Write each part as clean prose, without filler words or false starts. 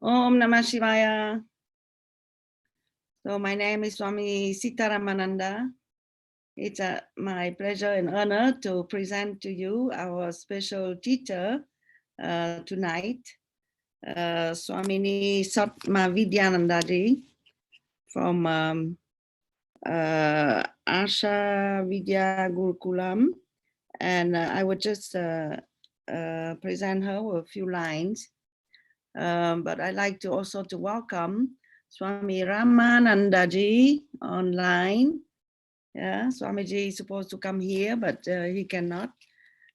Om Namah Shivaya. So my name is Swami Sitaramananda. It's my pleasure and honor to present to you our special teacher tonight, Swamini Svatmavidyananda ji from Asha Vidya Gurukulam. And I would just present her with a few lines. But I'd like to also to welcome Swami Ramananda ji online. Yeah, Swamiji is supposed to come here, but he cannot.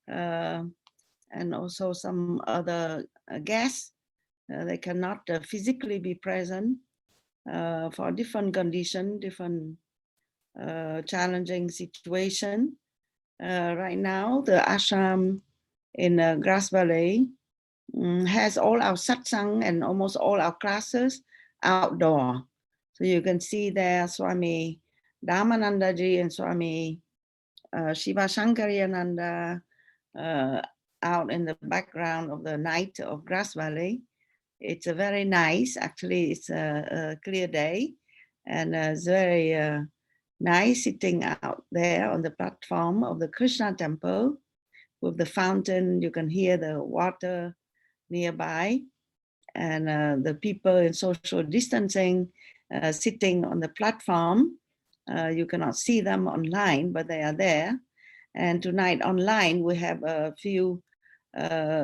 And also some other guests, they cannot physically be present for different condition, different challenging situation. Right now, the ashram in Grass Valley has all our satsang and almost all our classes outdoor. So you can see there Swami Dhammanandaji and Swami Shiva Shankarayananda out in the background of the night of Grass Valley. It's a very nice, actually it's a clear day, and it's very nice sitting out there on the platform of the Krishna temple with the fountain. You can hear the water nearby, and the people in social distancing sitting on the platform. You cannot see them online, but they are there. And tonight online we have a few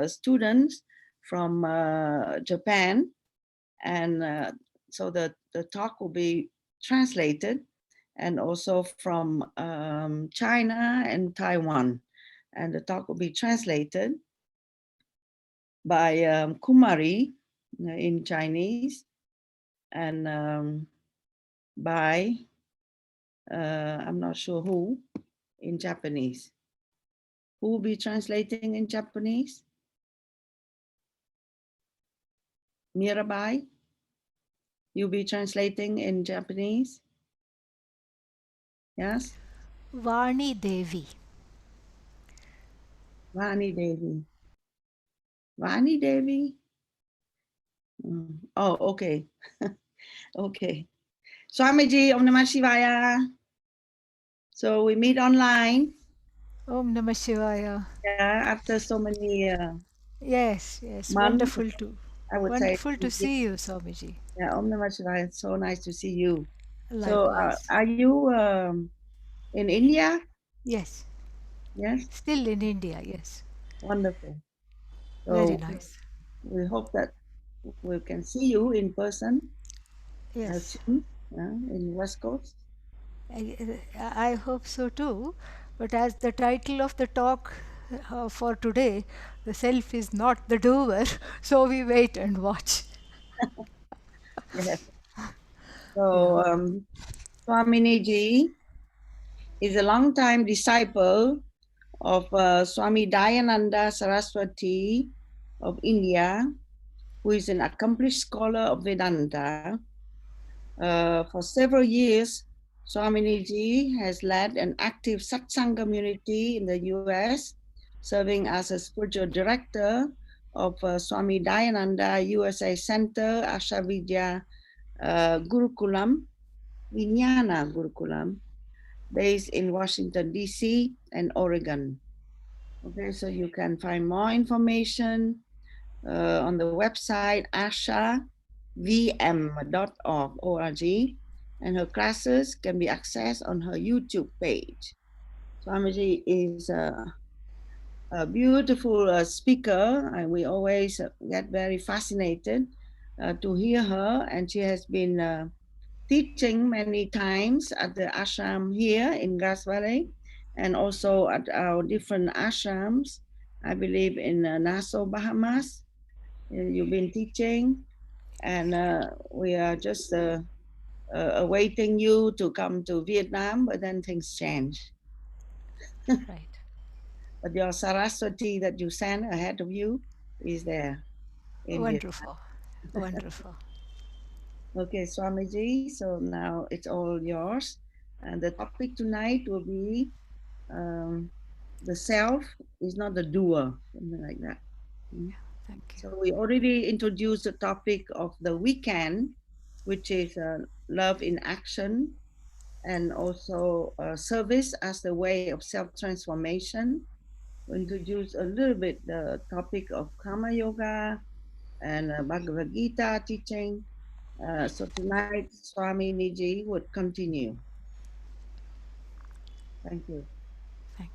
students from Japan, and so the talk will be translated, and also from China and Taiwan, and the talk will be translated by Kumari in Chinese, and by I'm not sure who in Japanese. Who will be translating in Japanese? Mirabai, you'll be translating in Japanese? Yes? Vani Devi. Vani Devi. Vani Devi? Oh, okay. Okay. Swamiji, Om Namah Shivaya. So we meet online. Om Namah Shivaya. Yeah, after so many Yes, months, I would say. wonderful to see you, Swamiji. Yeah, Om Namah Shivaya. It's so nice to see you. So Likewise. are you in India? Yes, Yes? still in India, yes. Wonderful. Very So nice. we hope that we can see you in person Yes, soon in West Coast. I hope so too. But as the title of the talk for today, the self is not the doer, so we wait and watch. Yes. Yeah. So Swamini ji is a long-time disciple of Swami Dayananda Saraswati of India, who is an accomplished scholar of Vedanta. For several years, Swamini ji has led an active satsang community in the US, serving as a spiritual director of Swami Dayananda USA Center, Asha Vidya Gurukulam, Vijnana Gurukulam, based in Washington, D.C. and Oregon. Okay, so you can find more information on the website ashavm.org, and her classes can be accessed on her YouTube page. Swamiji is a beautiful speaker, and we always get very fascinated to hear her, and she has been teaching many times at the ashram here in Grass Valley, and also at our different ashrams. I believe in Nassau, Bahamas. You've been teaching, and we are just awaiting you to come to Vietnam, but then things change. Right. But your Saraswati that you sent ahead of you is there in Vietnam. Wonderful. Wonderful. Okay, Swamiji, so now it's all yours. And the topic tonight will be the self is not the doer, something like that. Thank you. So we already introduced the topic of the weekend, which is love in action, and also service as the way of self-transformation. We introduced a little bit the topic of Karma Yoga and Bhagavad Gita teaching. So tonight, Swami Niji would continue. Thank you. Thank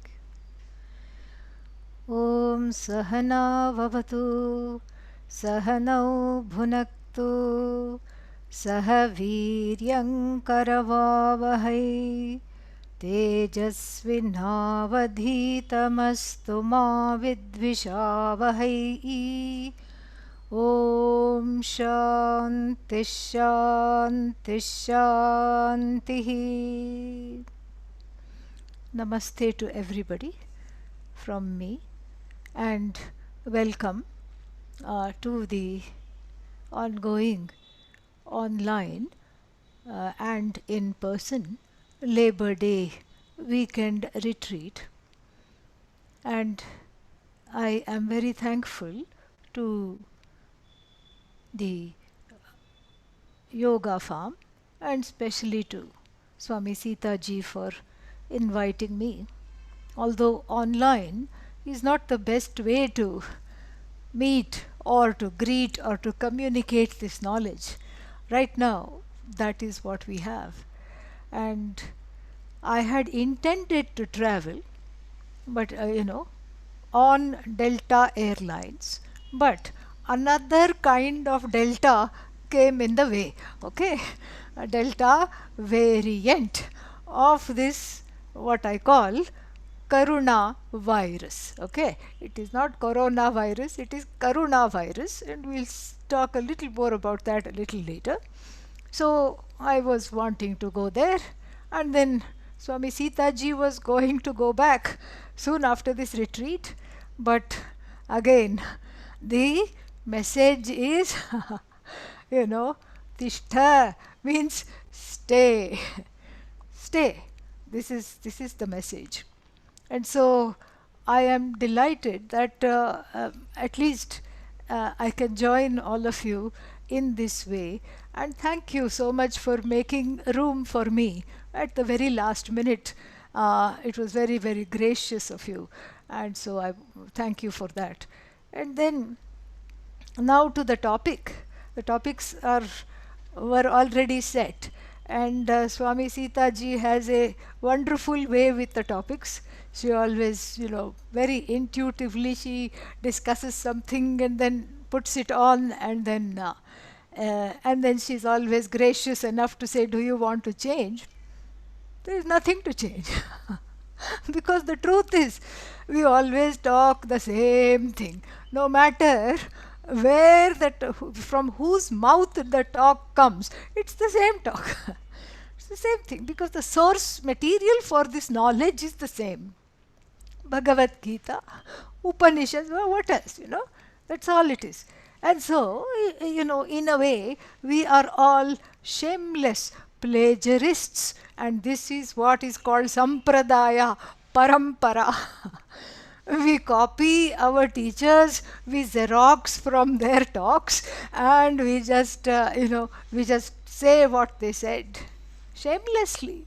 you. Om Sahana Vavatu Sahanau Bhunaktu Sahaviryam Karavavahai तेजस्विनावधीतमस्तु मा विद्विषावहै ॐ शान्ति शान्ति शान्तिः. Namaste to everybody from me, and welcome to the ongoing online and in-person Labor Day weekend retreat. And I am very thankful to the yoga farm and especially to Swami Sita ji for inviting me. Although online is not the best way to meet or to greet or to communicate this knowledge, right now that is what we have. And I had intended to travel, but on Delta Airlines, but another kind of Delta came in the way. Okay, a Delta variant of this, what I call Karuna virus. Okay, it is not coronavirus, it is Karuna virus, and we'll talk a little more about that a little later. So I was wanting to go there, and then Swami Sita ji was going to go back soon after this retreat. But again, the message is, Tishtha means stay. Stay. This is the message. And so I am delighted that at least I can join all of you in this way. And thank you so much for making room for me at the very last minute. It was very, very gracious of you. And so I thank you for that. And then now to the topic. The topics were already set. And Swami Sita ji has a wonderful way with the topics. She always, very intuitively she discusses something and then puts it on, and then she's always gracious enough to say, do you want to change? There is nothing to change. Because the truth is, we always talk the same thing. No matter where from whose mouth the talk comes, it's the same talk. It's the same thing, because the source material for this knowledge is the same. Bhagavad Gita, Upanishads, what else, that's all it is. And so, in a way, we are all shameless plagiarists, and this is what is called Sampradaya, Parampara. We copy our teachers, we Xerox from their talks, and we just, we just say what they said shamelessly.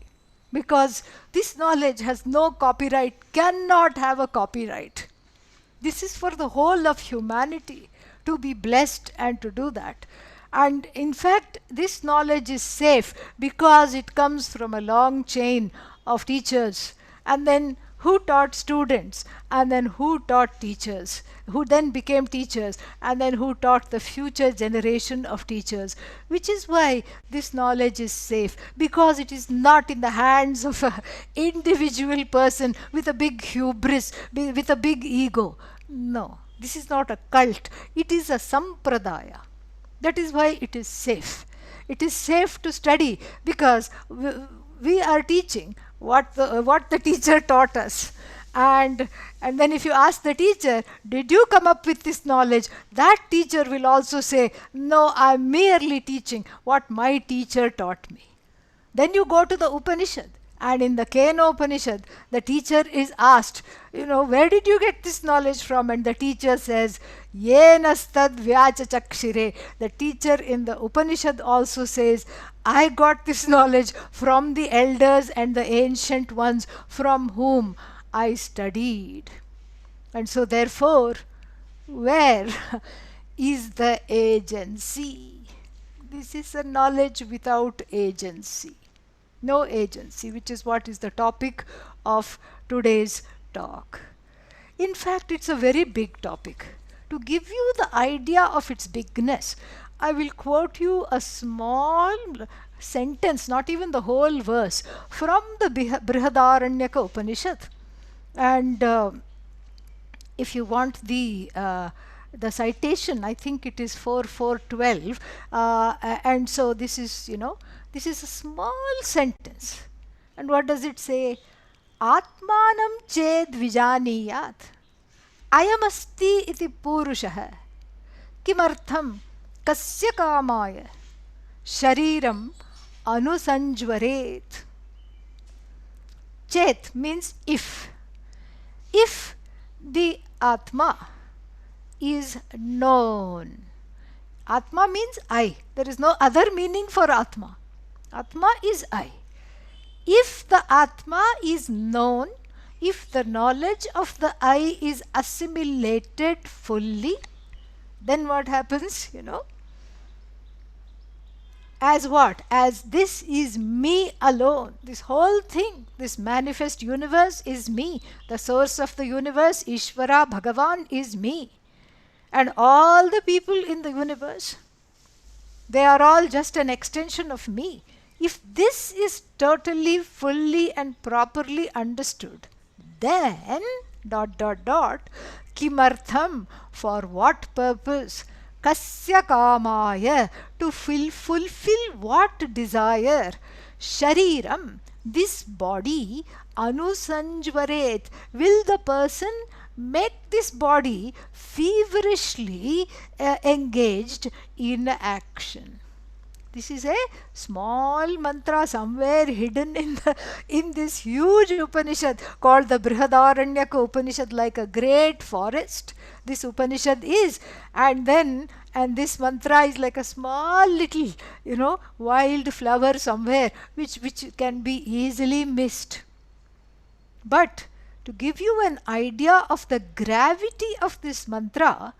Because this knowledge has no copyright, cannot have a copyright. This is for the whole of humanity to be blessed and to do that. And in fact, this knowledge is safe because it comes from a long chain of teachers, and then who taught students, and then who taught teachers, who then became teachers, and then who taught the future generation of teachers. Which is why this knowledge is safe, because it is not in the hands of an individual person with a big hubris, with a big ego. No, this is not a cult. It is a sampradaya. That is why it is safe. It is safe to study because we are teaching what the teacher taught us. And then if you ask the teacher, did you come up with this knowledge? That teacher will also say, no, I am merely teaching what my teacher taught me. Then you go to the Upanishad And in the Kenopanishad, the teacher is asked, where did you get this knowledge from? And the teacher says, Yenastad vyachachakshire. The teacher in the Upanishad also says, I got this knowledge from the elders and the ancient ones from whom I studied. And so therefore, where is the agency? This is a knowledge without agency. No agency, which is what is the topic of today's talk. In fact, it's a very big topic. To give you the idea of its bigness, I will quote you a small sentence, not even the whole verse, from the Brihadaranyaka Upanishad. And if you want the citation, I think it is 4.4.12, and so this is a small sentence. And what does it say? Atmanam ched vijaniyat ayamasti iti purushah kimartham kasya kamaya shariram anusanjvaret. Chet means if. If the Atma is known. Atma means I. There is no other meaning for Atma. Atma is I. If the Atma is known, if the knowledge of the I is assimilated fully, then what happens, As what? As this is me alone. This whole thing, this manifest universe is me. The source of the universe, Ishvara, Bhagavan, is me. And all the people in the universe, they are all just an extension of me. If this is totally, fully and properly understood, then ... kimartham, for what purpose? Kasya kamaya, to fulfill what desire? Shariram, this body, anusanjvaret, will the person make this body feverishly engaged in action. This is a small mantra somewhere hidden in this huge Upanishad called the Brihadaranyaka Upanishad, like a great forest. This Upanishad is, and this mantra is like a small little, wild flower somewhere, which can be easily missed. But to give you an idea of the gravity of this mantra,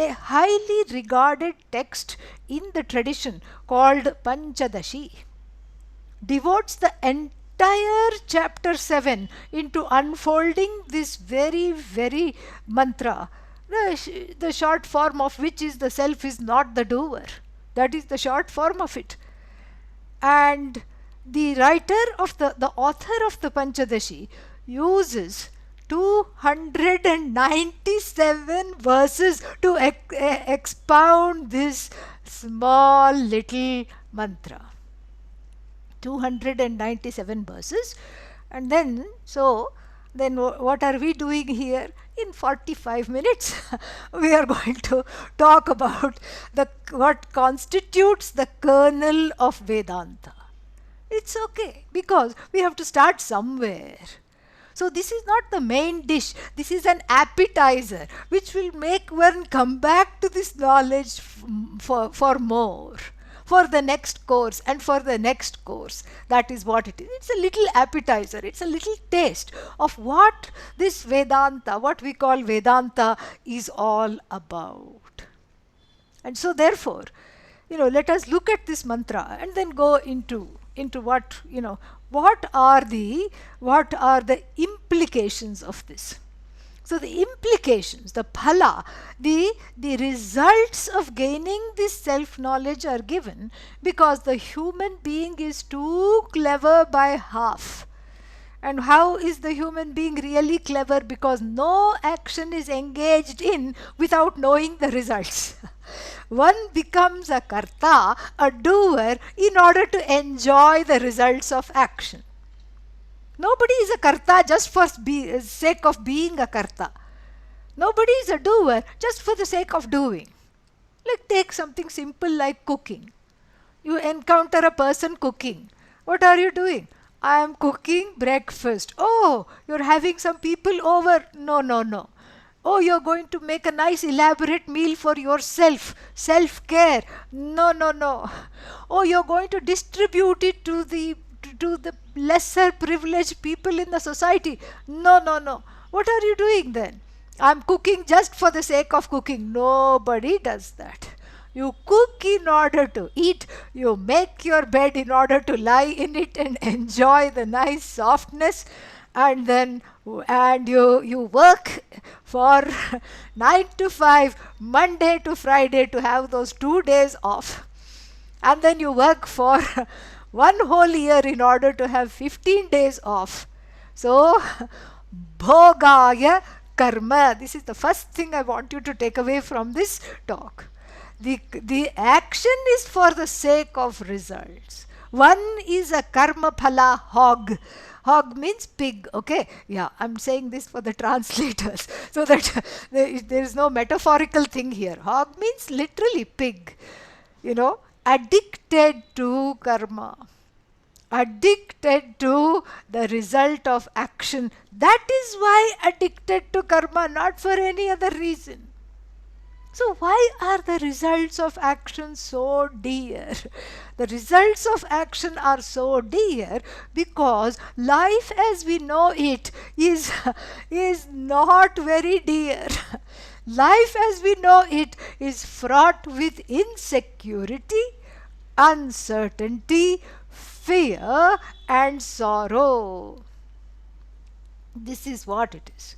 a highly regarded text in the tradition called Panchadashi devotes the entire chapter 7 into unfolding this very, very mantra, the short form of which is the self is not the doer. That is the short form of it. And the author of the Panchadashi uses 297 verses to expound this small little mantra. 297 verses. And then what are we doing here? In 45 minutes, we are going to talk about what constitutes the kernel of Vedanta. It's okay, because we have to start somewhere. So this is not the main dish. This is an appetizer which will make one come back to this knowledge for more, for the next course and for the next course. That is what it is. It's a little appetizer. It's a little taste of what this Vedanta, what we call Vedanta, is all about. And so therefore, let us look at this mantra and then go into what are the implications of this. So the implications, the phala, the results of gaining this self-knowledge are given because the human being is too clever by half. And how is the human being really clever? Because no action is engaged in without knowing the results. One becomes a karta, a doer, in order to enjoy the results of action. Nobody is a karta just for sake of being a karta. Nobody is a doer just for the sake of doing. Like, take something simple like cooking. You encounter a person cooking. What are you doing? I am cooking breakfast. Oh, you're having some people over. No, no, no. Oh, you're going to make a nice elaborate meal for yourself. Self-care. No, no, no. Oh, you're going to distribute it to the lesser privileged people in the society. No, no, no. What are you doing then? I'm cooking just for the sake of cooking. Nobody does that. You cook in order to eat. You make your bed in order to lie in it and enjoy the nice softness. And then you work for 9 to 5, Monday to Friday, to have those 2 days off. And then you work for one whole year in order to have 15 days off. So, bhogaya karma. This is the first thing I want you to take away from this talk. The action is for the sake of results. One is a karma phala hog. Hog means pig, okay? Yeah, I'm saying this for the translators so that there is no metaphorical thing here. Hog means literally pig, addicted to karma, addicted to the result of action. That is why addicted to karma, not for any other reason. So why are the results of action so dear? The results of action are so dear because life as we know it is not very dear. Life as we know it is fraught with insecurity, uncertainty, fear and sorrow. This is what it is.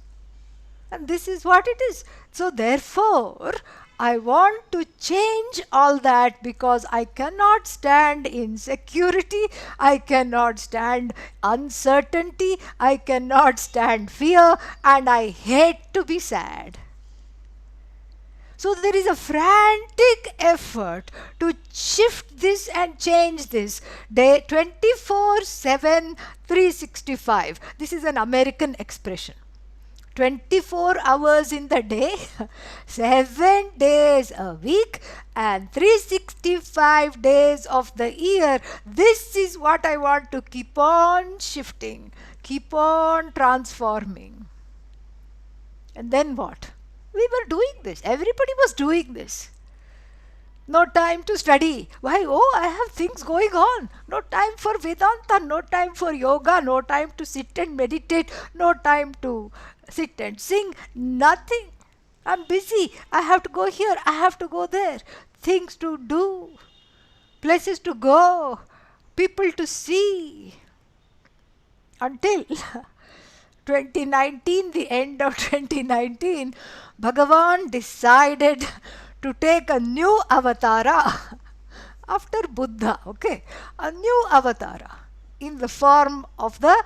And this is what it is. So therefore, I want to change all that because I cannot stand insecurity, I cannot stand uncertainty, I cannot stand fear, and I hate to be sad. So there is a frantic effort to shift this and change this. Day 24/7, 365. This is an American expression. 24 hours in the day, 7 days a week, and 365 days of the year. This is what I want to keep on shifting, keep on transforming. And then what? We were doing this. Everybody was doing this. No time to study. Why? Oh, I have things going on. No time for Vedanta, no time for yoga, no time to sit and meditate, no time to sit and sing, nothing. I'm busy. I have to go here, I have to go there. Things to do, places to go, people to see. Until 2019, the end of 2019, Bhagavan decided to take a new avatara after Buddha, okay? A new avatara in the form of the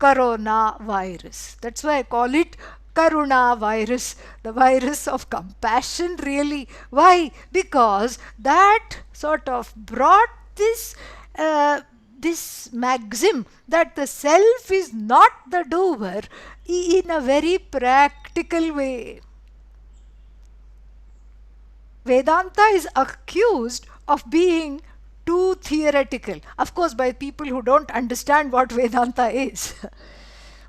coronavirus. That's why I call it Karuna virus, the virus of compassion, really. Why? Because that sort of brought this maxim that the self is not the doer in a very practical way. Vedanta is accused of being too theoretical. Of course, by people who don't understand what Vedanta is.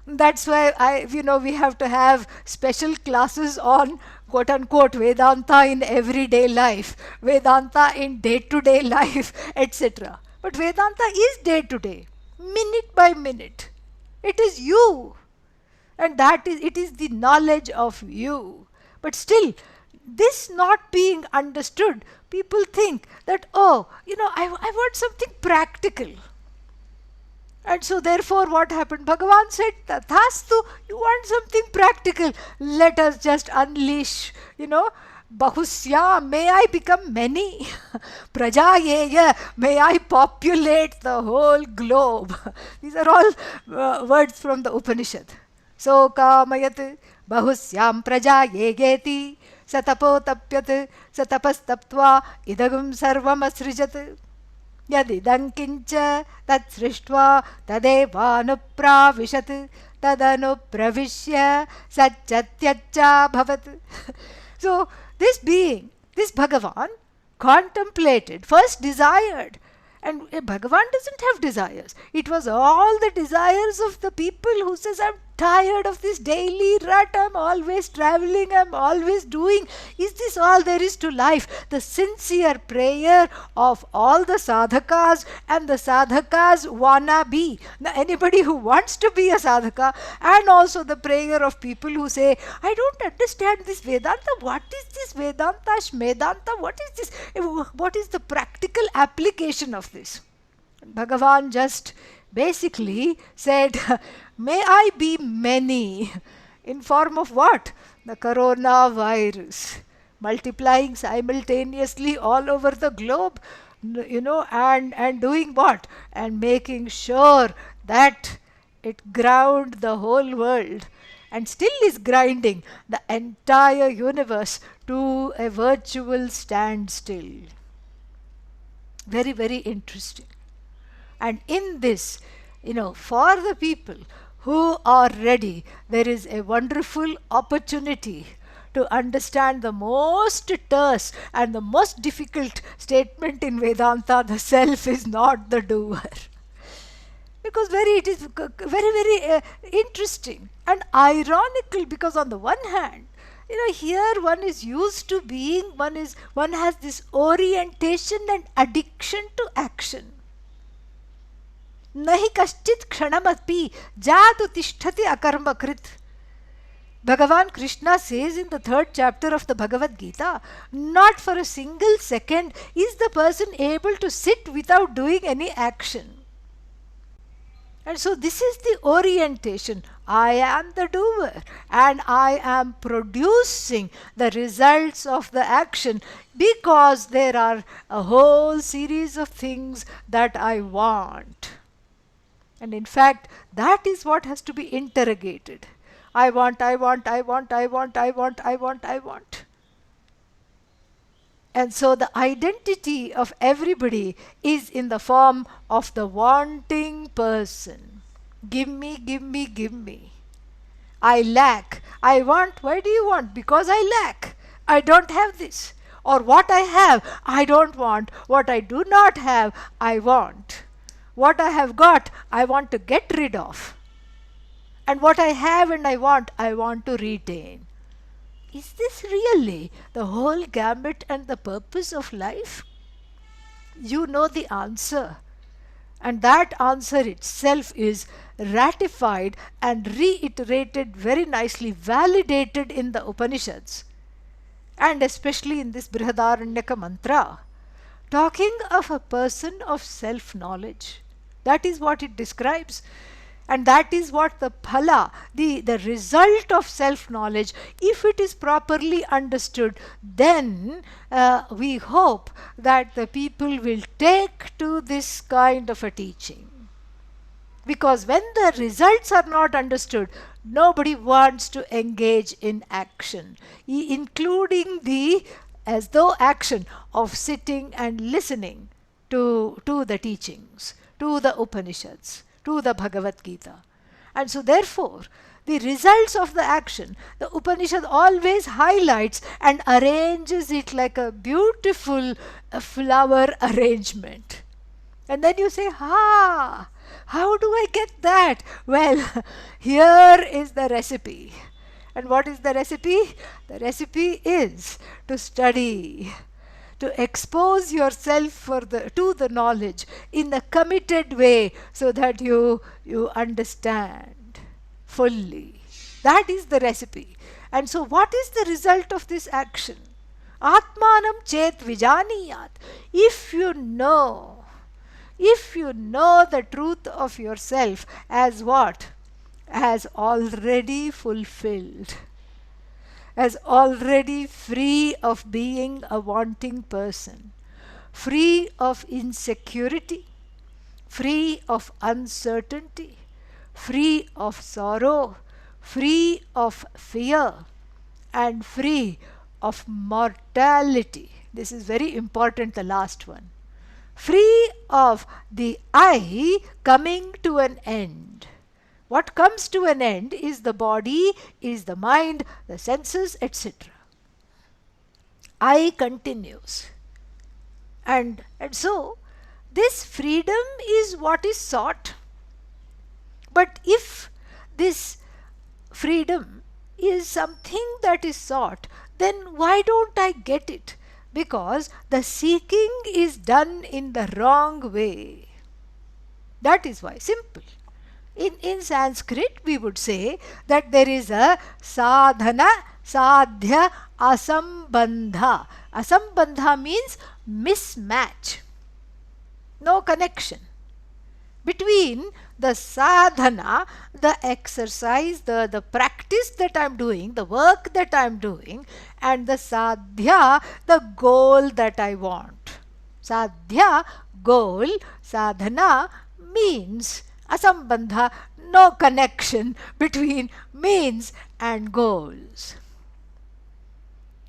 That's why we have to have special classes on quote unquote Vedanta in everyday life, Vedanta in day-to-day life, etc. But Vedanta is day-to-day, minute by minute. It is you. And it is the knowledge of you. But still, this not being understood, people think that, I want something practical. And so therefore what happened? Bhagavan said, Tathastu, you want something practical. Let us just unleash, Bahusya, may I become many. Prajayeya, may I populate the whole globe. These are all words from the Upanishad. So kamayat bahusyam prajayegeti satapo tapyat satapastaptva idagum sarvam asrijat. Yadidam kincha tat srishtva tadevanupravishat tadanupravishya satyatyaccha bhavat. So this being, this Bhagavan, contemplated, first desired, And Bhagavan doesn't have desires. It was all the desires of the people who says, I'm tired of this daily rut, I'm always traveling, I'm always doing. Is this all there is to life? The sincere prayer of all the sadhakas and the sadhakas wannabe. Now, anybody who wants to be a sadhaka, and also the prayer of people who say, I don't understand this Vedanta. What is this Vedanta, Shmedanta? What is this? What is the practical application of this? Bhagavan just basically said, may I be many. In form of what? The coronavirus. Multiplying simultaneously all over the globe, and doing what? And making sure that it ground the whole world, and still is grinding the entire universe to a virtual standstill. Very, very interesting. And in this, for the people who are ready, there is a wonderful opportunity to understand the most terse and the most difficult statement in Vedanta: the self is not the doer. Because it is very, very interesting and ironical, because on the one hand, here one is used to being, one has this orientation and addiction to action. Nahi kaschit kshanamapi jatu tishtati akarmakrit. Bhagavan Krishna says in the 3rd chapter of the Bhagavad Gita, not for a single second is the person able to sit without doing any action. And so this is the orientation. I am the doer, and I am producing the results of the action, because there are a whole series of things that I want. And in fact, that is what has to be interrogated. I want, I want, I want, I want, I want, I want, I want. And so the identity of everybody is in the form of the wanting person. Give me, give me, give me. I lack. I want. Why do you want? Because I lack. I don't have this. Or what I have, I don't want. What I do not have, I want. What I have got, I want to get rid of. And what I have and I want to retain. Is this really the whole gamut and the purpose of life? You know the answer. And that answer itself is ratified and reiterated very nicely, validated in the Upanishads. And especially in this Brihadaranyaka mantra, talking of a person of self-knowledge. That is what it describes. And that is what the phala, the result of self-knowledge, if it is properly understood, then we hope that the people will take to this kind of a teaching. Because when the results are not understood, nobody wants to engage in action, including the as though action of sitting and listening to the teachings, to the Upanishads, to the Bhagavad Gita. And so therefore, the results of the action, the Upanishad always highlights and arranges it like a beautiful flower arrangement. And then you say, how do I get that? Well, here is the recipe. And what is the recipe? The recipe is to study, to expose yourself to the knowledge in a committed way, so that you understand fully. That is the recipe. And so what is the result of this action? Atmanam chet vijaniyat. If you know the truth of yourself as what? As already fulfilled, as already free of being a wanting person, free of insecurity, free of uncertainty, free of sorrow, free of fear, and free of mortality. This is very important, the last one. Free of the I coming to an end. What comes to an end is the body, is the mind, the senses, etc. I continues. And so this freedom is what is sought. But if this freedom is something that is sought, then why don't I get it? Because the seeking is done in the wrong way. That is why. Simple. In Sanskrit, we would say that there is a sadhana, sadhya, asambandha. Asambandha means mismatch, no connection between the sadhana, the exercise, the practice that I am doing, the work that I am doing, and the sadhya, the goal that I want. Sadhya, goal, sadhana means asambandha, no connection between means and goals.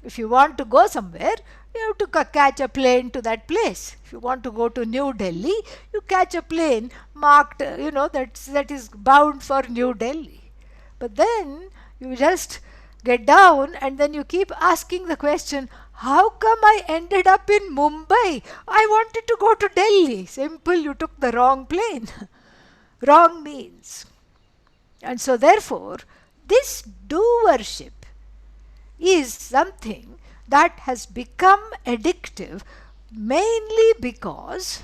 If you want to go somewhere, you have to catch a plane to that place. If you want to go to New Delhi, you catch a plane marked, that is bound for New Delhi. But then you just get down and then you keep asking the question, how come I ended up in Mumbai? I wanted to go to Delhi. Simple, you took the wrong plane. Wrong means. And so therefore, this doership is something that has become addictive mainly because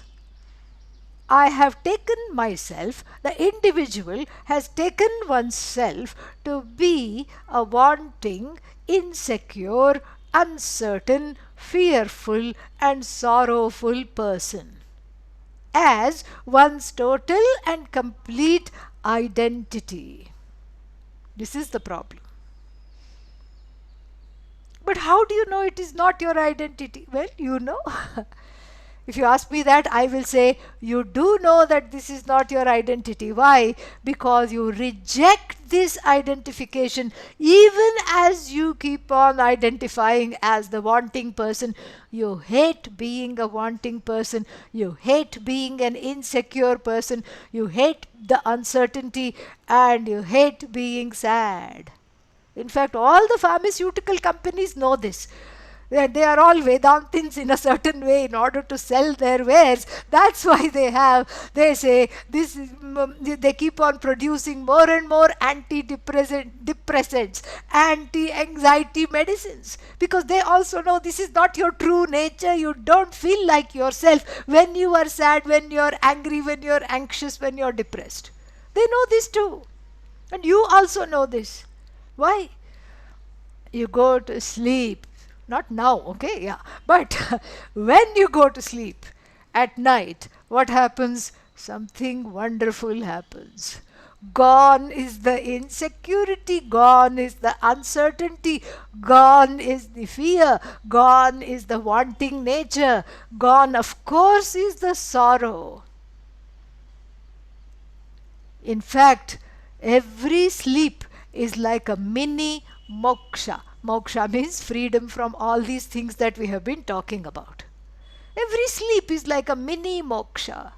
I have taken myself, the individual has taken oneself to be a wanting, insecure, uncertain, fearful and sorrowful person as one's total and complete identity. This is the problem. But how do you know it is not your identity? Well, you know. If you ask me that, I will say, you do know that this is not your identity. Why? Because you reject this identification even as you keep on identifying as the wanting person. You hate being a wanting person. You hate being an insecure person. You hate the uncertainty and you hate being sad. In fact, all the pharmaceutical companies know this. They are all Vedantins in a certain way in order to sell their wares. That's why they say this is, they keep on producing more and more antidepressants, anti-anxiety medicines, because they also know this is not your true nature. You don't feel like yourself when you are sad, when you are angry, when you are anxious, when you are depressed. They know this too. And you also know this. Why? You go to sleep. Not now, okay, yeah. But when you go to sleep at night, what happens? Something wonderful happens. Gone is the insecurity, gone is the uncertainty, gone is the fear, gone is the wanting nature, gone, of course, is the sorrow. In fact, every sleep is like a mini moksha. Moksha means freedom from all these things that we have been talking about. Every sleep is like a mini moksha.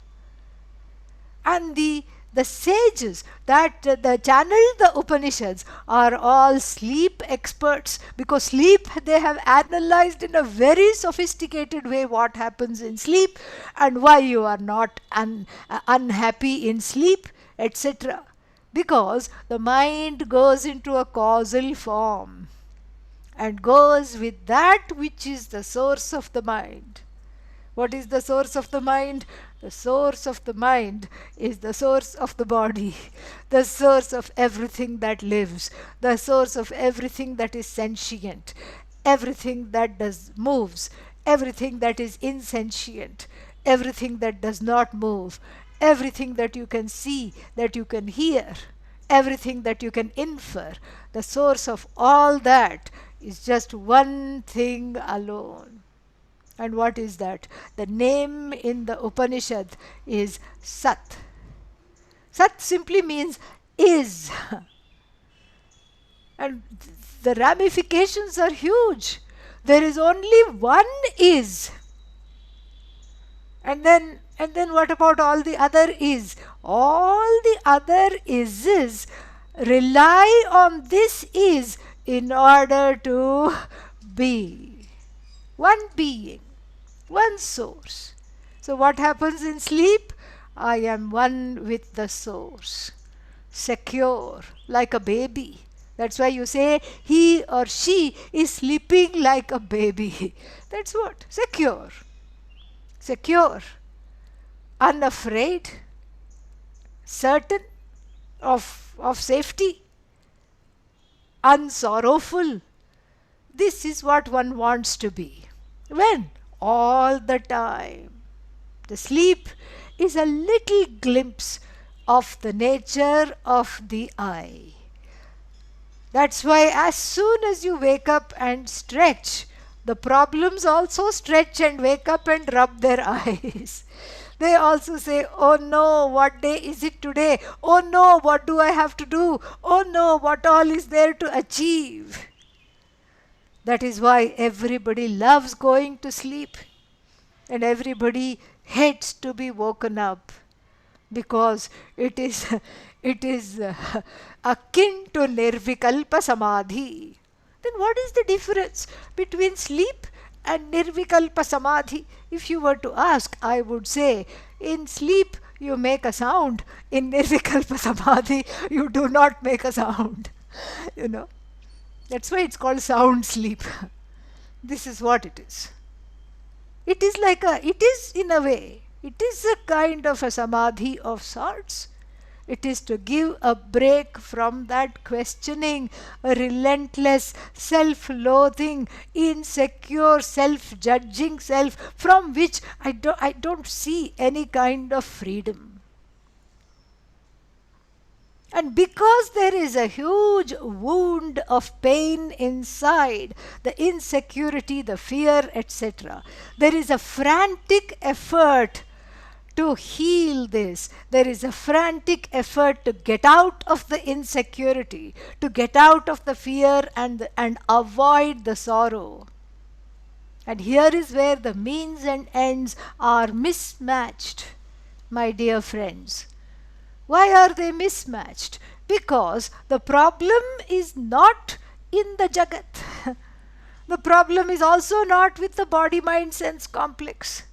And the sages that channel the Upanishads are all sleep experts, because sleep, they have analyzed in a very sophisticated way what happens in sleep and why you are not unhappy in sleep, etc. Because the mind goes into a causal form and goes with that which is the source of the mind. What is the source of the mind? The source of the mind is the source of the body, the source of everything that lives, the source of everything that is sentient, everything that moves, everything that is insentient, everything that does not move, everything that you can see, that you can hear, everything that you can infer. The source of all that is just one thing alone. And what is that? The name in the Upanishad is Sat. Sat simply means is. And the ramifications are huge. There is only one is. And then what about all the other is? All the other is rely on this is in order to be. One being, one source. So what happens in sleep? I am one with the source, secure like a baby. That's why you say he or she is sleeping like a baby. That's what? Secure. Secure. Unafraid. Certain of safety. Unsorrowful. This is what one wants to be. When? All the time. The sleep is a little glimpse of the nature of the I. That's why as soon as you wake up and stretch, the problems also stretch and wake up and rub their eyes. They also say, oh no, what day is it today? Oh no, what do I have to do? Oh no, what all is there to achieve? That is why everybody loves going to sleep and everybody hates to be woken up, because it is akin to Nirvikalpa Samadhi. Then what is the difference between sleep and Nirvikalpa Samadhi? If you were to ask, I would say, in sleep you make a sound, in Nirvikalpa Samadhi you do not make a sound. You know, that's why it's called sound sleep. This is what it is. It is in a way, it is a kind of a samadhi of sorts. It is to give a break from that questioning, a relentless self-loathing, insecure, self-judging self, from which I don't see any kind of freedom. And because there is a huge wound of pain inside, the insecurity, the fear, etc., there is a frantic effort to heal this. There is a frantic effort to get out of the insecurity, to get out of the fear and avoid the sorrow. And here is where the means and ends are mismatched, my dear friends. Why are they mismatched? Because the problem is not in the Jagat. The problem is also not with the body, mind, sense complex.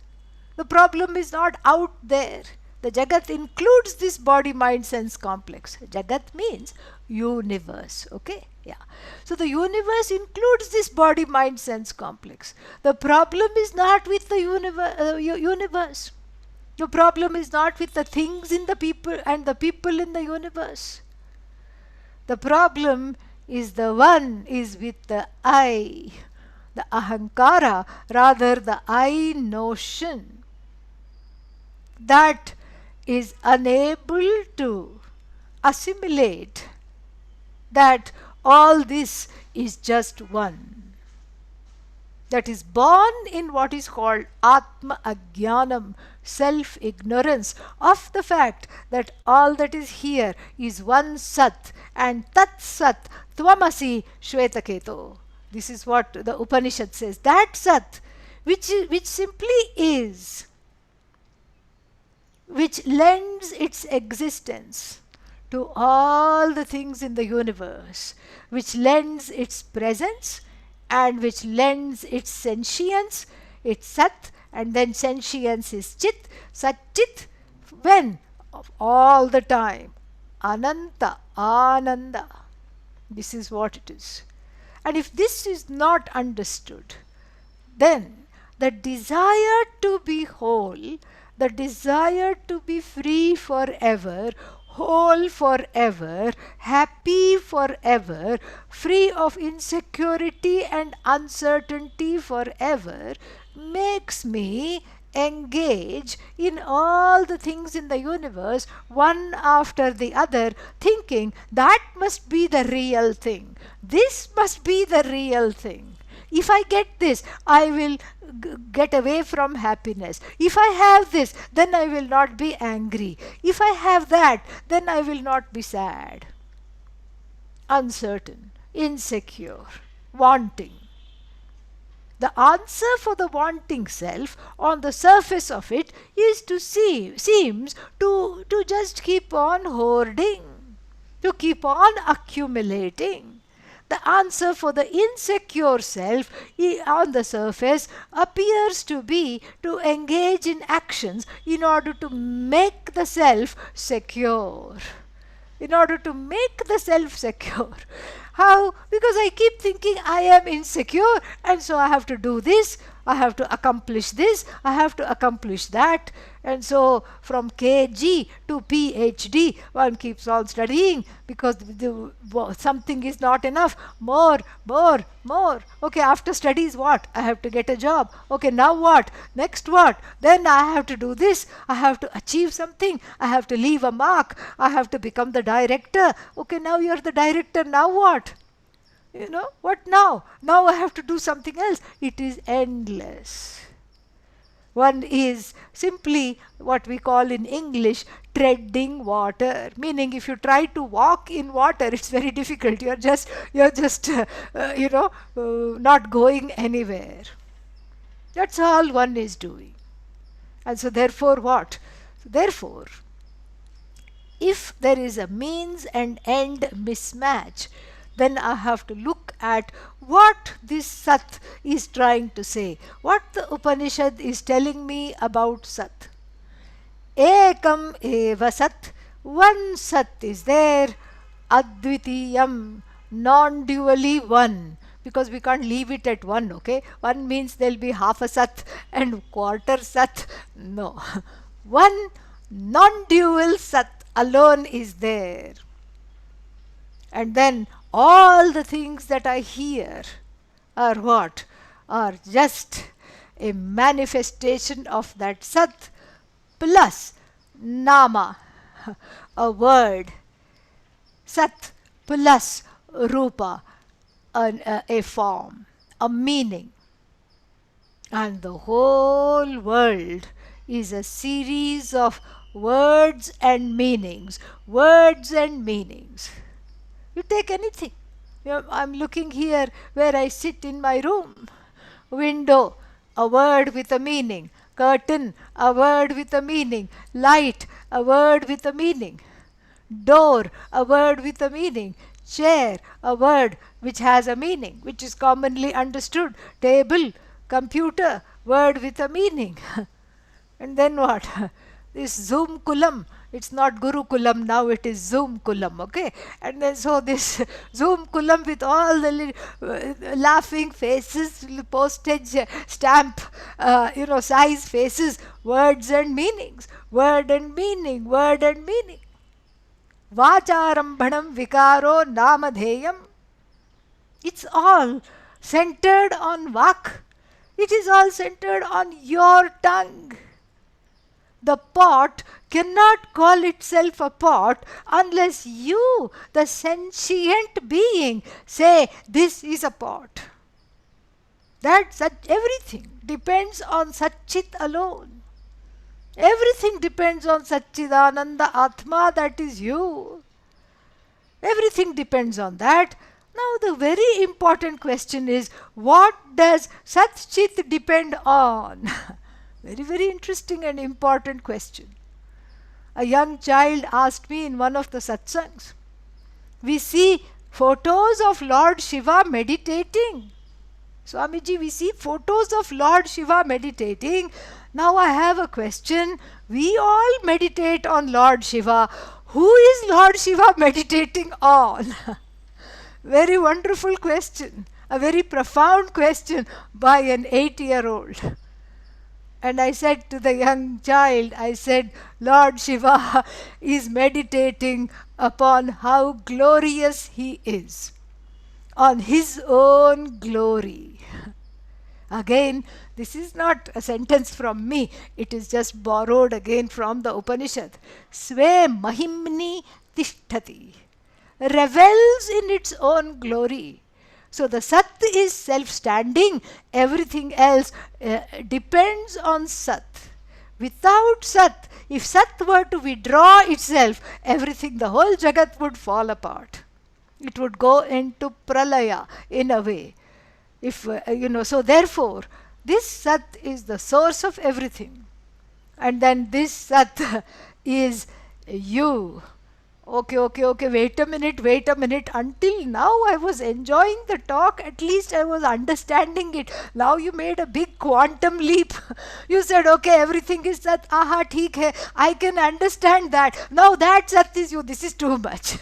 The problem is not out there. The Jagat includes this body, mind, sense complex. Jagat means universe. Okay? Yeah. So the universe includes this body, mind, sense complex. The problem is not with the universe. The problem is not with the things in the people and the people in the universe. The problem is with the I, the ahankara, rather the I notion, that is unable to assimilate that all this is just one. That is born in what is called Atma Ajnanam, self-ignorance of the fact that all that is here is one Sat, and Tat Sat Tvamasi Shvetaketo. This is what the Upanishad says. That Sat, which simply is, which lends its existence to all the things in the universe, which lends its presence, and which lends its sentience, its Sat, and then sentience is Chit, Sat Chit, when? All the time. Ananta, Ananda. This is what it is. And if this is not understood, then the desire to be whole, the desire to be free forever, whole forever, happy forever, free of insecurity and uncertainty forever, makes me engage in all the things in the universe, one after the other, thinking that must be the real thing. This must be the real thing. If I get this, I will get away from happiness. If I have this, then I will not be angry. If I have that, then I will not be sad. Uncertain, insecure, wanting. The answer for the wanting self on the surface of it is to seems to just keep on hoarding, to keep on accumulating. The answer for the insecure self on the surface appears to be to engage in actions in order to make the self secure. In order to make the self secure. How? Because I keep thinking I am insecure, and so I have to do this, I have to accomplish this, I have to accomplish that. And so from KG to PhD, one keeps on studying because something is not enough. More, more, more. Okay, after studies, what? I have to get a job. Okay, now what? Next what? Then I have to do this. I have to achieve something. I have to leave a mark. I have to become the director. Okay, now you're the director. Now what? What now? Now I have to do something else. It is endless. One is simply what we call in English treading water, meaning if you try to walk in water, it's very difficult. You're just not going anywhere. That's all one is doing. And so therefore what? Therefore, if there is a means and end mismatch, then I have to look at what this Sat is trying to say, what the Upanishad is telling me about Sat. Ekam eva Sat, one Sat is there, Advitiyam, non-dually one, because we can't leave it at one, okay? One means there'll be half a Sat and quarter Sat. No. One non-dual Sat alone is there. And then all the things that I hear are what? Are just a manifestation of that Sat plus Nama, a word. Sat plus Rupa, a form, a meaning. And the whole world is a series of words and meanings. Words and meanings. You take anything. I'm looking here where I sit in my room. Window, a word with a meaning. Curtain, a word with a meaning. Light, a word with a meaning. Door, a word with a meaning. Chair, a word which has a meaning, which is commonly understood. Table, computer, word with a meaning. And then what? This Zoom Kulam, it's not Guru Kulam now, it is Zoom Kulam, okay? And then so this Zoom Kulam with all the laughing faces, postage stamp, size faces, words and meanings, word and meaning, word and meaning. Vacharambhanam vikaro namadheyam. It's all centered on Vak. It is all centered on your tongue. The pot cannot call itself a pot unless you, the sentient being, say, this is a pot. Everything depends on Satchit alone. Everything depends on Satchidananda Atma, that is you. Everything depends on that. Now the very important question is, what does Satchit depend on? Very, very interesting and important question. A young child asked me in one of the satsangs, we see photos of Lord Shiva meditating. Swamiji, we see photos of Lord Shiva meditating. Now I have a question. We all meditate on Lord Shiva. Who is Lord Shiva meditating on? Very wonderful question. A very profound question by an 8-year-old. And I said to the young child, I said, Lord Shiva is meditating upon how glorious he is, on his own glory. Again, this is not a sentence from me, it is just borrowed again from the Upanishad. Sve mahimni tishtati, revels in its own glory. So the Sat is self-standing, everything else depends on Sat. Without Sat, if Sat were to withdraw itself, everything, the whole Jagat would fall apart. It would go into pralaya in a way. So therefore, this Sat is the source of everything. And then this Sat is you. Okay, wait a minute. Until now, I was enjoying the talk. At least I was understanding it. Now you made a big quantum leap. You said, okay, everything is Sat. Aha, theek hai. I can understand that. Now that Sat is you. This is too much.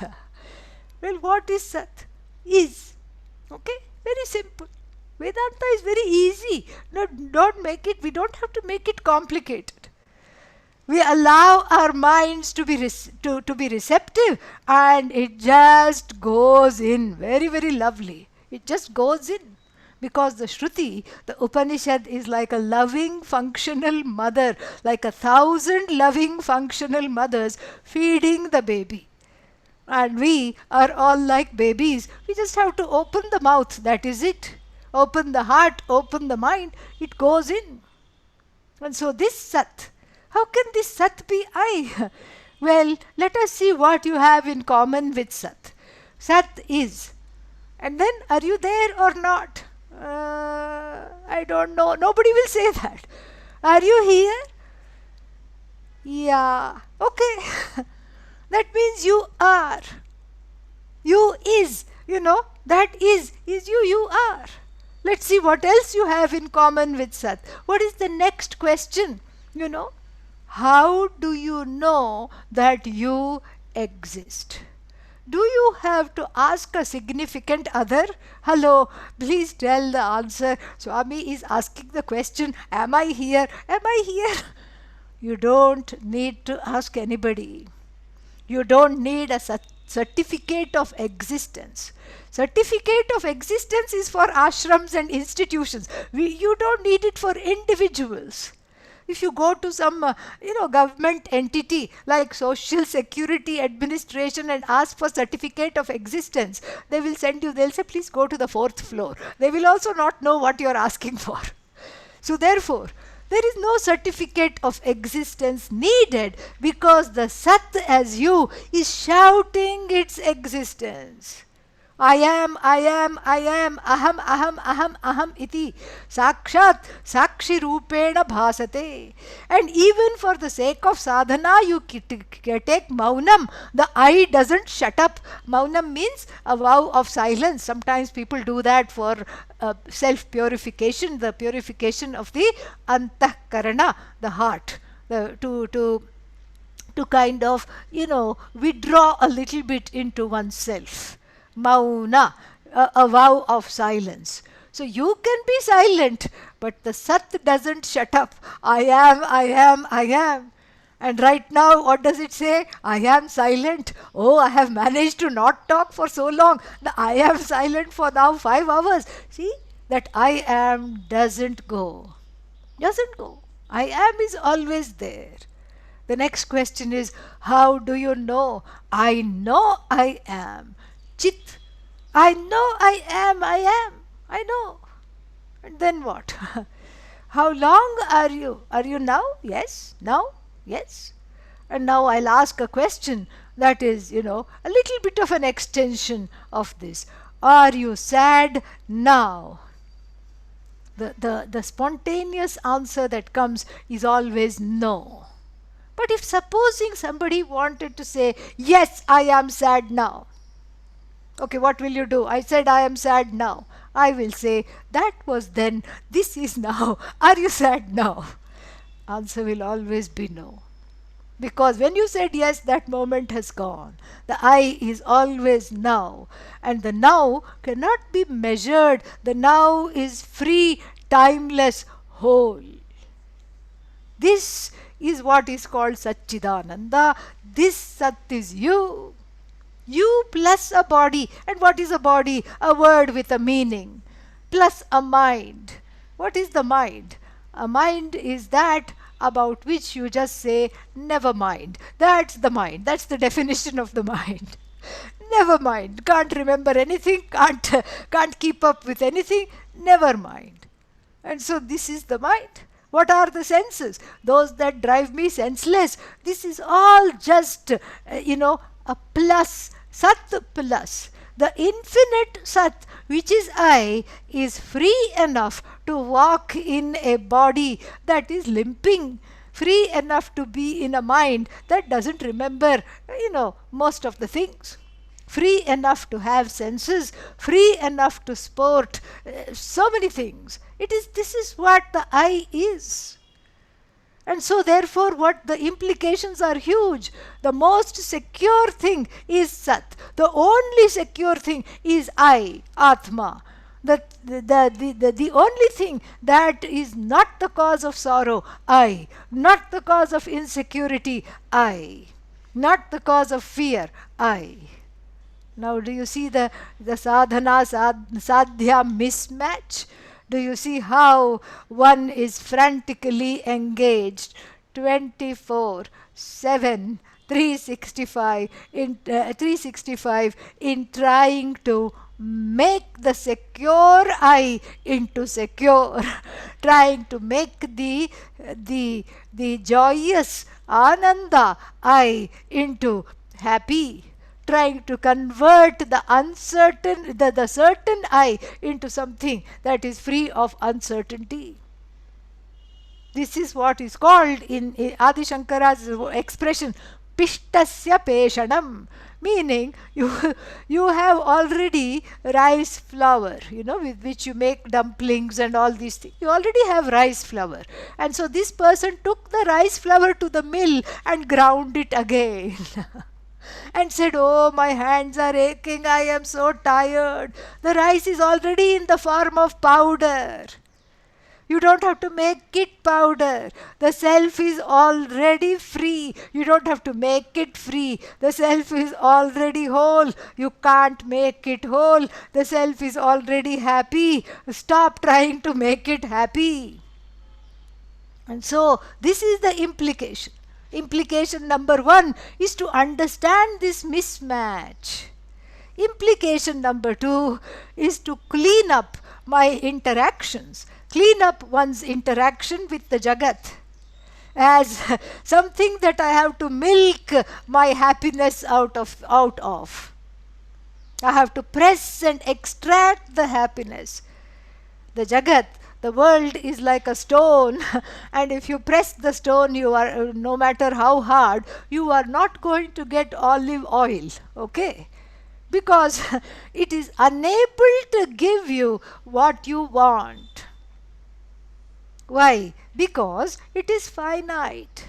Well, what is Sat? Is. Okay? Very simple. Vedanta is very easy. No, don't make it, we don't have to make it complicated. We allow our minds to be to be receptive, and it just goes in very, very lovely. It just goes in. Because the Shruti, the Upanishad, is like a loving, functional mother, like 1,000 loving, functional mothers feeding the baby. And we are all like babies. We just have to open the mouth, that is it. Open the heart, open the mind, it goes in. And so this Sat, how can this Sat be I? Well, let us see what you have in common with Sat. Sat is. And then, are you there or not? I don't know. Nobody will say that. Are you here? Yeah. Okay. That means you are. You is. That is you are. Let's see what else you have in common with Sat. What is the next question? How do you know that you exist? Do you have to ask a significant other? Hello, please tell the answer. Swami is asking the question, am I here? Am I here? You don't need to ask anybody. You don't need a certificate of existence. Certificate of existence is for ashrams and institutions. You don't need it for individuals. If you go to some government entity like Social Security Administration and ask for certificate of existence, they will send you, they'll say, please go to the 4th floor. They will also not know what you're asking for. So therefore, there is no certificate of existence needed, because the Sat as you is shouting its existence. I am, aham iti. Sakshat, sakshi rupena bhasate. And even for the sake of sadhana, you take maunam. The I doesn't shut up. Maunam means a vow of silence. Sometimes people do that for self-purification, the purification of the antahkarana, the heart, to kind of, withdraw a little bit into oneself. Mauna, a vow of silence. So you can be silent, but the Sat doesn't shut up. I am. And right now, what does it say? I am silent. Oh, I have managed to not talk for so long. I am silent for now 5 hours. See, that I am doesn't go. Doesn't go. I am is always there. The next question is, how do you know? I know I am. Chit. I know I am. I know. And then what? How long are you? Are you now? Yes. Now? Yes. And now I'll ask a question that is, a little bit of an extension of this. Are you sad now? The spontaneous answer that comes is always no. But if supposing somebody wanted to say, yes, I am sad now. Okay, what will you do? I said I am sad now. I will say, that was then, this is now. Are you sad now? Answer will always be no. Because when you said yes, that moment has gone. The I is always now. And the now cannot be measured. The now is free, timeless, whole. This is what is called Satchidananda. This Sat is you. You plus a body. And what is a body? A word with a meaning. Plus a mind. What is the mind? A mind is that about which you just say, never mind. That's the mind. That's the definition of the mind. Never mind. Can't remember anything. Can't keep up with anything. Never mind. And so this is the mind. What are the senses? Those that drive me senseless. This is all just, a plus. Sat plus. The infinite Sat, which is I, is free enough to walk in a body that is limping, free enough to be in a mind that doesn't remember, most of the things. Free enough to have senses, free enough to sport, so many things. This is what the I is. And so therefore what the implications are huge. The most secure thing is Sat. The only secure thing is I, Atma. The only thing that is not the cause of sorrow, I. Not the cause of insecurity, I. Not the cause of fear, I. Now do you see the sadhana sadhya mismatch? Do you see how one is frantically engaged 24/7, 365 in trying to make the secure I into secure, trying to make the joyous ananda I into happy, trying to convert the uncertain, the certain I into something that is free of uncertainty. This is what is called in Adi Shankara's expression, Pishtasya Peshanam, meaning you have already rice flour, with which you make dumplings and all these things. You already have rice flour. And so this person took the rice flour to the mill and ground it again. And said, oh, my hands are aching, I am so tired. The rice is already in the form of powder. You don't have to make it powder. The self is already free. You don't have to make it free. The self is already whole. You can't make it whole. The self is already happy. Stop trying to make it happy. And so this is the implication. Implication number 1 is to understand this mismatch. Implication number 2 is to clean up my interactions, clean up one's interaction with the Jagat as something that I have to milk my happiness out of. I have to press and extract the happiness. The Jagat, the world is like a stone, and if you press the stone, you are, no matter how hard, you are not going to get olive oil, okay? Because it is unable to give you what you want. Why? Because it is finite.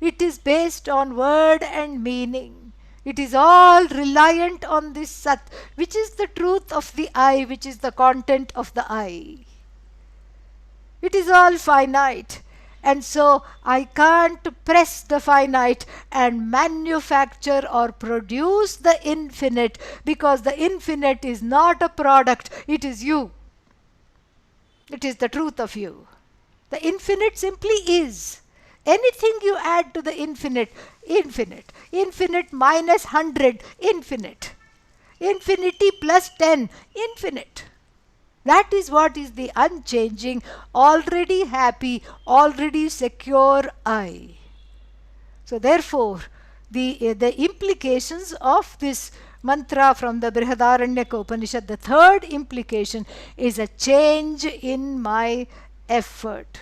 It is based on word and meaning. It is all reliant on this Sat, which is the truth of the I, which is the content of the I. It is all finite. And so I can't press the finite and manufacture or produce the infinite, because the infinite is not a product, it is you. It is the truth of you. The infinite simply is. Anything you add to the infinite, infinite. Infinite minus 100, infinite. Infinity plus 10, infinite. That is what is the unchanging, already happy, already secure I. So therefore, the implications of this mantra from the Brihadaranyaka Upanishad, the third implication is a change in my effort.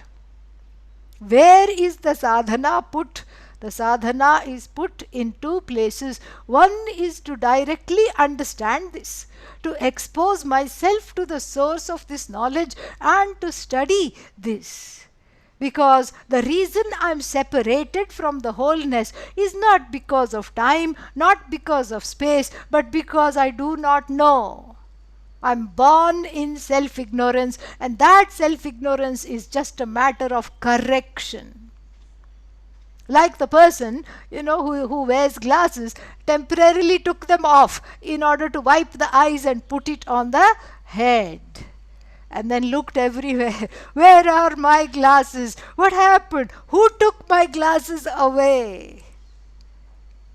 Where is the sadhana put? The sadhana is put in two places. One is to directly understand this, to expose myself to the source of this knowledge and to study this. Because the reason I am separated from the wholeness is not because of time, not because of space, but because I do not know. I am born in self-ignorance, and that self-ignorance is just a matter of correction. Like the person, who wears glasses, temporarily took them off in order to wipe the eyes and put it on the head. And then looked everywhere. Where are my glasses? What happened? Who took my glasses away?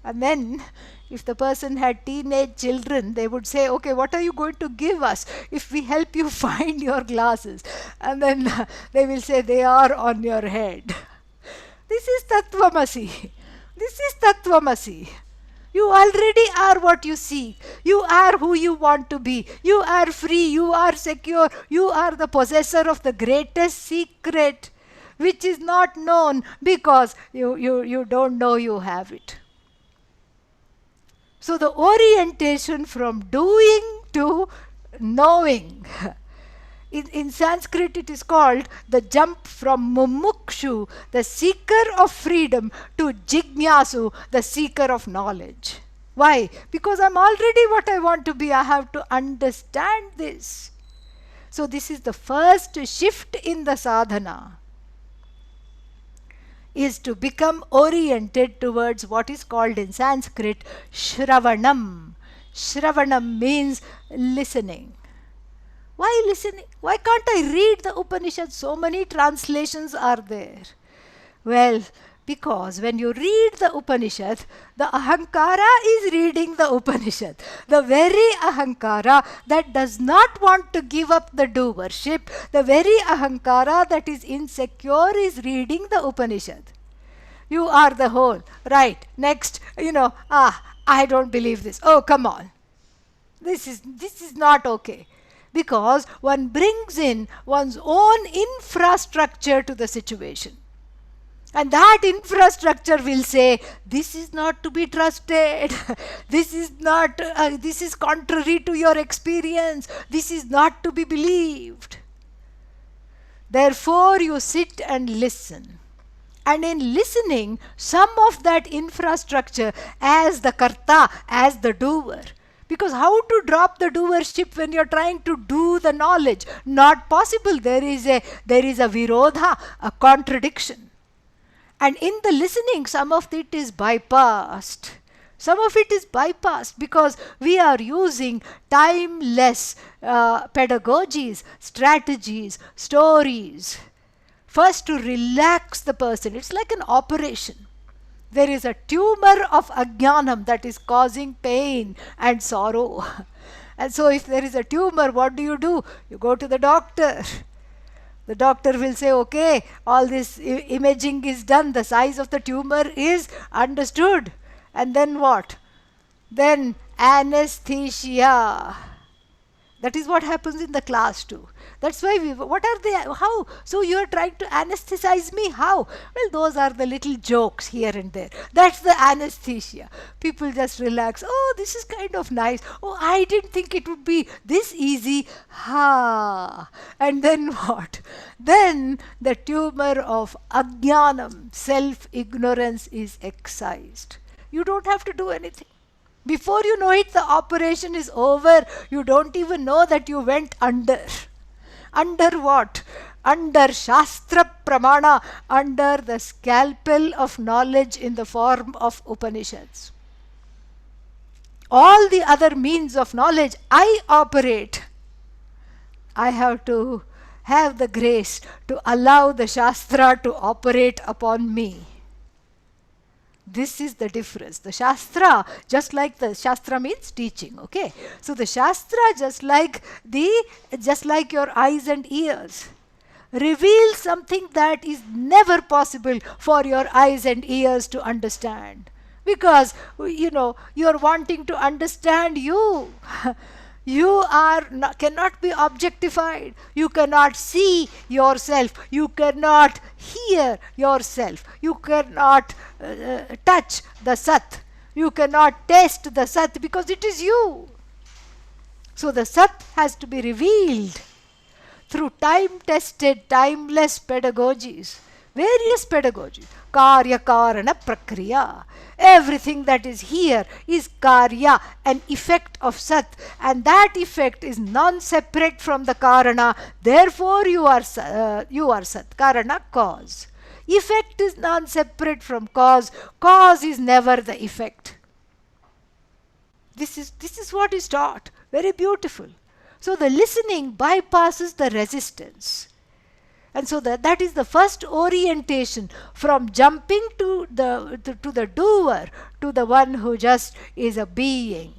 And then, if the person had teenage children, they would say, okay, what are you going to give us if we help you find your glasses? And then they will say, they are on your head. This is Tattvamasi. This is Tattvamasi. You already are what you seek. You are who you want to be. You are free. You are secure. You are the possessor of the greatest secret, which is not known because you don't know you have it. So the orientation from doing to knowing. In Sanskrit, it is called the jump from mumukshu, the seeker of freedom, to jignasu, the seeker of knowledge. Why? Because I'm already what I want to be. I have to understand this. So this is the first shift in the sadhana, is to become oriented towards what is called in Sanskrit Shravanam. Shravanam means listening. Why listening? Why can't I read the Upanishad? So many translations are there. Well, because when you read the Upanishad, the Ahankara is reading the Upanishad. The very Ahankara that does not want to give up the doership, the very Ahankara that is insecure is reading the Upanishad. You are the whole. Right. Next, I don't believe this. Oh, come on. This is not okay. Because one brings in one's own infrastructure to the situation. And that infrastructure will say, this is not to be trusted. This is contrary to your experience. This is not to be believed. Therefore, you sit and listen. And in listening, some of that infrastructure as the karta, as the doer. Because how to drop the doership when you're trying to do the knowledge? Not possible. There is a virodha, a contradiction. And in the listening, some of it is bypassed. Some of it is bypassed because we are using timeless pedagogies, strategies, stories. First, to relax the person. It's like an operation. There is a tumor of ajnanam that is causing pain and sorrow. And so if there is a tumor, what do? You go to the doctor. The doctor will say, okay, all this imaging is done. The size of the tumor is understood. And then what? Then anesthesia. That is what happens in the class too. That's why how? So you are trying to anesthetize me? How? Well, those are the little jokes here and there. That's the anesthesia. People just relax. Oh, this is kind of nice. Oh, I didn't think it would be this easy. Ha! And then what? Then the tumor of ajnanam, self-ignorance, is excised. You don't have to do anything. Before you know it, the operation is over. You don't even know that you went under. Under what? Under Shastra Pramana, under the scalpel of knowledge in the form of Upanishads. All the other means of knowledge I operate. I have to have the grace to allow the Shastra to operate upon me. This is the difference. The Shastra, just like the Shastra means teaching, okay? So the Shastra, just like your eyes and ears, reveals something that is never possible for your eyes and ears to understand. Because, you're wanting to understand you. You cannot be objectified. You cannot see yourself. You cannot hear yourself. You cannot touch the Sat. You cannot taste the Sat because it is you. So the Sat has to be revealed through time-tested, timeless pedagogies. Various pedagogies. Karya, Karana, Prakriya. Everything that is here is Karya, an effect of Sat. And that effect is non-separate from the Karana. Therefore you are Sat. Karana, cause. Effect is non-separate from cause. Cause is never the effect. This is what is taught. Very beautiful. So the listening bypasses the resistance. And so that is the first orientation from jumping to the doer, to the one who just is a being.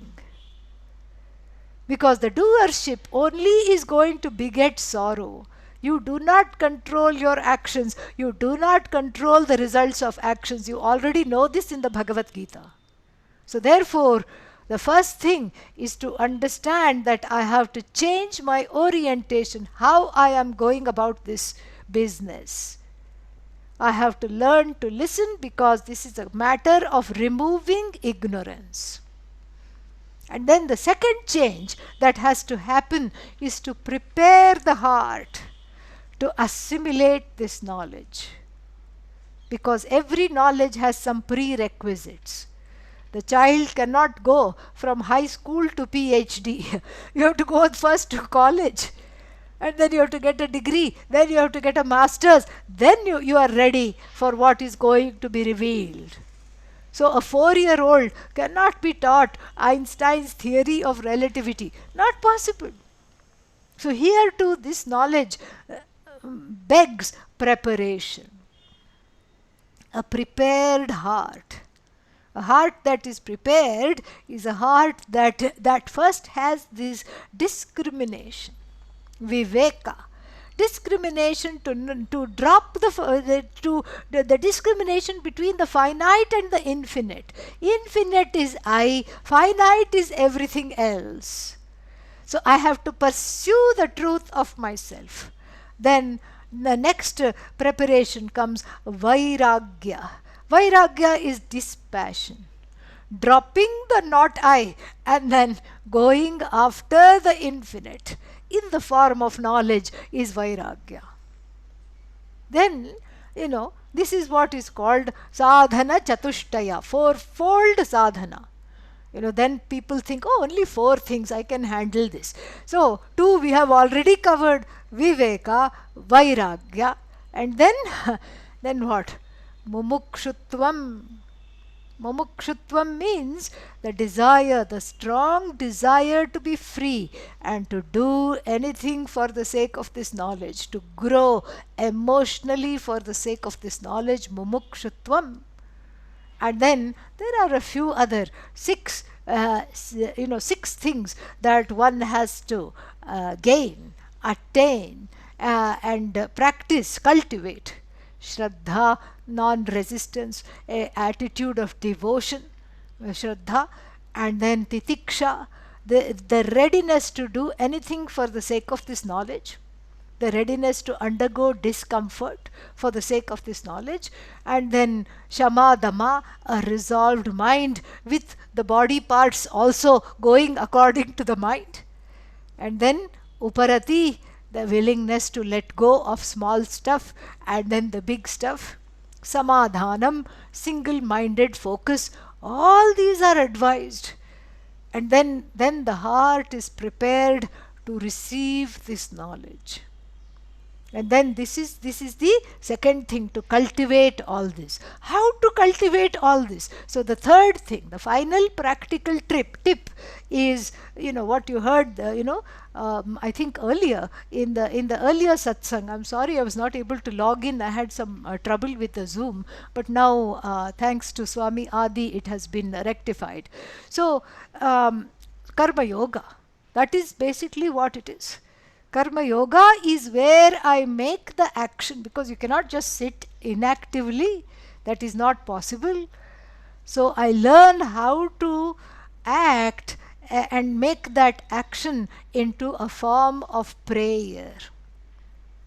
Because the doership only is going to beget sorrow. You do not control your actions. You do not control the results of actions. You already know this in the Bhagavad Gita. So therefore, the first thing is to understand that I have to change my orientation, how I am going about this business. I have to learn to listen because this is a matter of removing ignorance. And then the second change that has to happen is to prepare the heart to assimilate this knowledge. Because every knowledge has some prerequisites. The child cannot go from high school to PhD. You have to go first to college. And then you have to get a degree. Then you have to get a master's. Then you are ready for what is going to be revealed. So a 4-year-old cannot be taught Einstein's theory of relativity. Not possible. So here too this knowledge begs preparation. A prepared heart. A heart that is prepared is a heart that first has this discrimination, viveka. Discrimination to drop the discrimination between the finite and the infinite. Infinite is I, finite is everything else. So I have to pursue the truth of myself. Then the next preparation comes Vairagya. Vairagya is dispassion. Dropping the not I and then going after the infinite in the form of knowledge is Vairagya. Then, this is what is called sadhana chatushtaya, fourfold sadhana. Then people think, oh, only 4 things, I can handle this. So, 2 we have already covered, viveka, vairagya, and then what? Mumukshutvam. Mumukshutvam means the desire, the strong desire to be free and to do anything for the sake of this knowledge, to grow emotionally for the sake of this knowledge, mumukshutvam. And then there are a few other 6 things that one has to gain, attain, and practice, cultivate. Shraddha, non-resistance, attitude of devotion, Shraddha, and then Titiksha, the readiness to do anything for the sake of this knowledge, the readiness to undergo discomfort for the sake of this knowledge, and then Shamadama, a resolved mind with the body parts also going according to the mind, and then Uparati, the willingness to let go of small stuff and then the big stuff, Samadhanam, single-minded focus. All these are advised. And then the heart is prepared to receive this knowledge. And then this is the second thing, to cultivate all this. How to cultivate all this? So the third thing, the final practical tip is, what you heard, I think earlier in the earlier satsang. I'm sorry I was not able to log in. I had some trouble with the Zoom, but now thanks to Swami Adi, it has been rectified. So Karma Yoga, that is basically what it is. Karma Yoga is where I make the action, because you cannot just sit inactively. That is not possible. So I learn how to act and make that action into a form of prayer.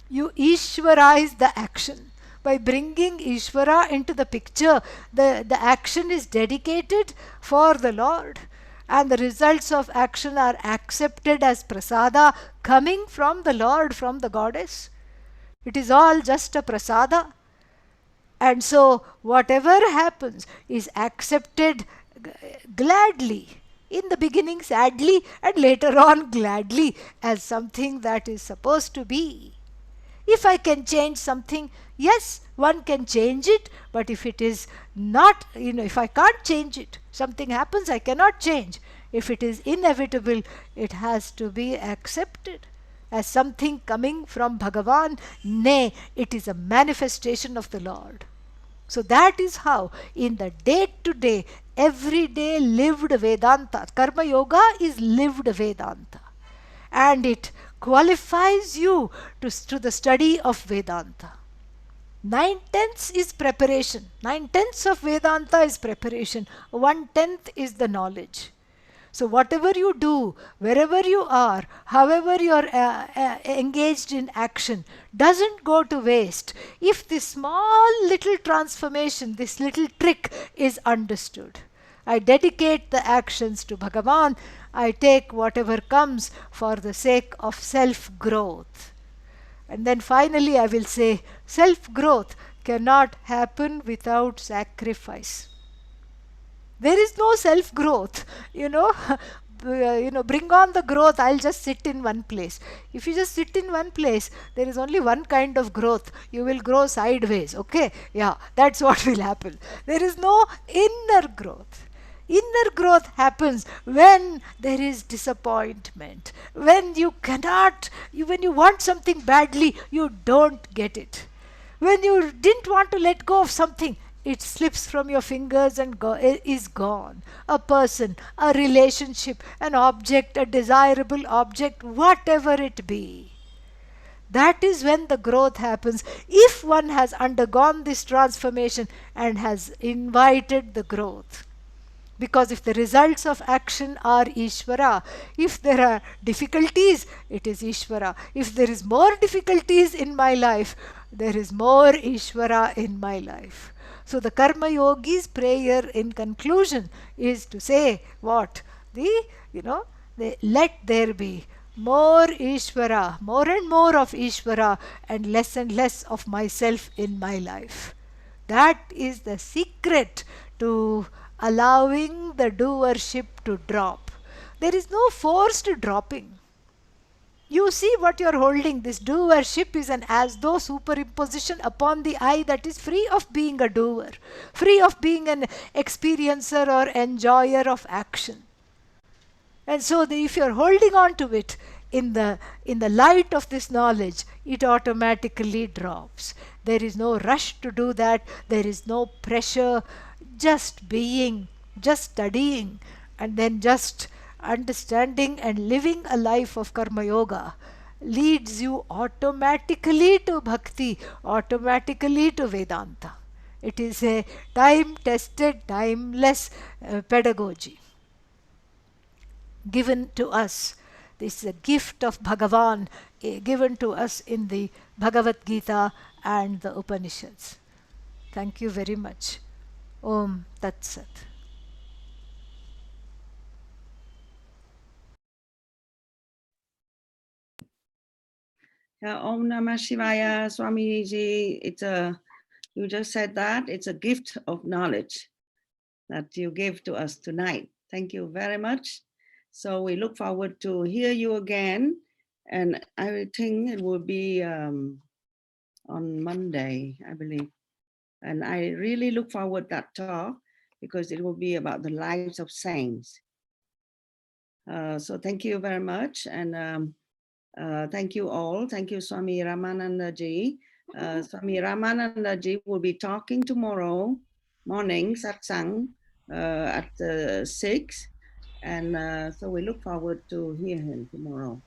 You Ishwarize the action. By bringing Ishvara into the picture, the action is dedicated for the Lord. And the results of action are accepted as prasada coming from the Lord, from the goddess. It is all just a prasada. And so whatever happens is accepted gladly. In the beginning sadly, and later on gladly, as something that is supposed to be. If I can change something, yes, one can change it, but if it is not, if I can't change it, something happens, I cannot change. If it is inevitable, it has to be accepted as something coming from Bhagavan. Nay, it is a manifestation of the Lord. So that is how in the day-to-day, everyday lived Vedanta, Karma Yoga is lived Vedanta. And it qualifies you to the study of Vedanta. 9/10 is preparation. 9/10 of Vedanta is preparation. 1/10 is the knowledge. So, whatever you do, wherever you are, however you are engaged in action, doesn't go to waste if this small little transformation, this little trick is understood. I dedicate the actions to Bhagavan. I take whatever comes for the sake of self growth. And then finally, I will say self growth cannot happen without sacrifice. There is no self growth, you know. Bring on the growth. I'll just sit in one place. If you just sit in one place, there is only one kind of growth. You will grow sideways. Okay, yeah, that's what will happen. There is no inner growth. Inner growth happens when there is disappointment, when you cannot, when you want something badly, you don't get it. When you didn't want to let go of something, it slips from your fingers and is gone. A person, a relationship, an object, a desirable object, whatever it be. That is when the growth happens, if one has undergone this transformation and has invited the growth. Because if the results of action are Ishvara, if there are difficulties, it is Ishvara. If there is more difficulties in my life, there is more Ishvara in my life. So the Karma Yogi's prayer in conclusion is to say what? Let there be more Ishvara, more and more of Ishvara, and less of myself in my life. That is the secret to allowing the doership to drop. There is no forced dropping. You see what you are holding. This doership is an as though superimposition upon the I that is free of being a doer, free of being an experiencer or enjoyer of action. And so if you're holding on to it in the light of this knowledge, it automatically drops. There is no rush to do that. There is no pressure. Just being, just studying, and then just understanding and living a life of Karma Yoga leads you automatically to Bhakti, automatically to Vedanta. It is a time-tested, timeless pedagogy given to us. This is a gift of Bhagavan given to us in the Bhagavad Gita and the Upanishads. Thank you very much. Om Tat Sat. Om Namah Shivaya, Swamiji. You just said that it's a gift of knowledge that you gave to us tonight. Thank you very much. So we look forward to hear you again, and I think it will be on Monday, I believe. And I really look forward to that talk because it will be about the lives of saints. So thank you very much, and thank you all. Thank you, Swami Ramananda Ji. Swami Ramananda Ji will be talking tomorrow morning, satsang, at 6. And so we look forward to hear him tomorrow.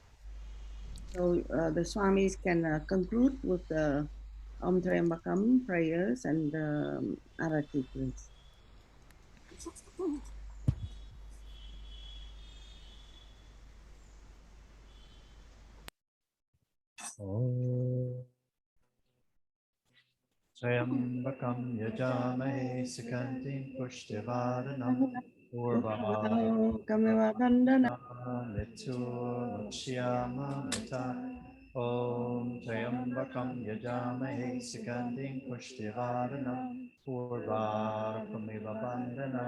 So the Swamis can conclude with the Om Triambakam prayers and Arati, please. Trayambakam yajamahe sikantim pushtivaranam Purvahara Mritu Mukshiyama Mrita Om Trayambakam yajamahe sikantim pushtivaranam Purvahara